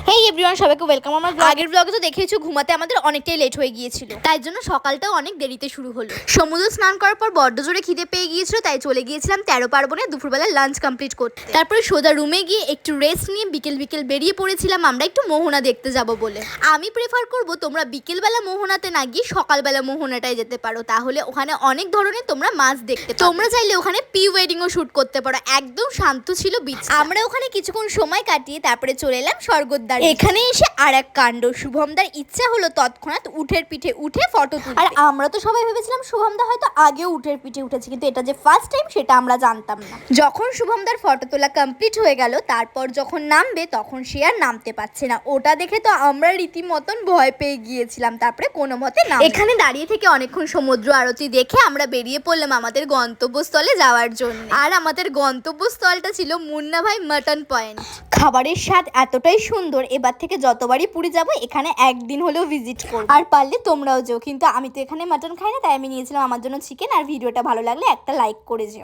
হেই everyone, সবাইকে welcome. আমার আগের ব্লগে তো দেখেইছো ঘুমাতে আমাদের অনেকটাই লেট হয়ে গিয়েছিল, তাই জন্য সকালটাও অনেক দেরিতে শুরু হলো। সমুদ্র স্নান করার পর বড্ড জোরে খিদে পেয়ে গিয়েছিল, তাই চলে গিয়েছিলাম 13 পার্বণে দুপুরবেলা লাঞ্চ কমপ্লিট করতে। তারপরে সোজা রুমে গিয়ে একটু রেস্ট নিয়ে বিকেল বেরিয়ে পড়েছিলাম আমরা একটু মোহনা দেখতে যাব বলে। আমি প্রেফার করব তোমরা বিকেলবেলা মোহনাতে না গিয়ে সকালবেলা মোহনাটায় যেতে পারো, তাহলে ওখানে অনেক ধরনের তোমরা মাছ দেখতে পারো। তোমরা চাইলে ওখানে প্রি ওয়েডিংও শুট করতে পারো। একদম শান্ত ছিল বিচ। আমরা ওখানে কিছুক্ষণ সময় কাটিয়ে তারপরে চলে এলাম স্বর্গদ্বার। এখানে এসে আর এক কাণ্ড, শুভমদার ইচ্ছা হলো তৎক্ষণাৎ উঠের পিঠে উঠে ফটো তুলতে। আর আমরা তো সবাই ভেবেছিলাম শুভমদা হয়তো আগেও উঠের পিঠে উঠেছে, কিন্তু এটা যে ফার্স্ট টাইম সেটা আমরা জানতাম না। যখন শুভমদার ফটো তোলা কমপ্লিট হয়ে গেল, তারপর যখন নামবে তখন সে আর নামতে পারছে না। ওটা দেখে তো আমরা রীতিমতন ভয় পেয়ে গিয়েছিলাম। তারপরে কোনো মতে এখানে দাঁড়িয়ে থেকে অনেকক্ষণ সমুদ্র আরতি দেখে আমরা বেরিয়ে পড়লাম আমাদের গন্তব্যস্থলে যাওয়ার জন্য। আর আমাদের গন্তব্যস্থলটা ছিল মুন্না ভাই মাটন পয়েন্ট। খাবারের স্বাদ এতটাই সুন্দর, এবার থেকে যতবারই পুরী যাব এখানে একদিন হলেও ভিজিট করব। আর পারলে তোমরাও যেও, কিন্তু আমি তো এখানে মাটন খাই না, তাই আমি নিয়েছিলাম আমার জন্য চিকেন। আর ভিডিওটা ভালো লাগলে একটা লাইক করে যেও।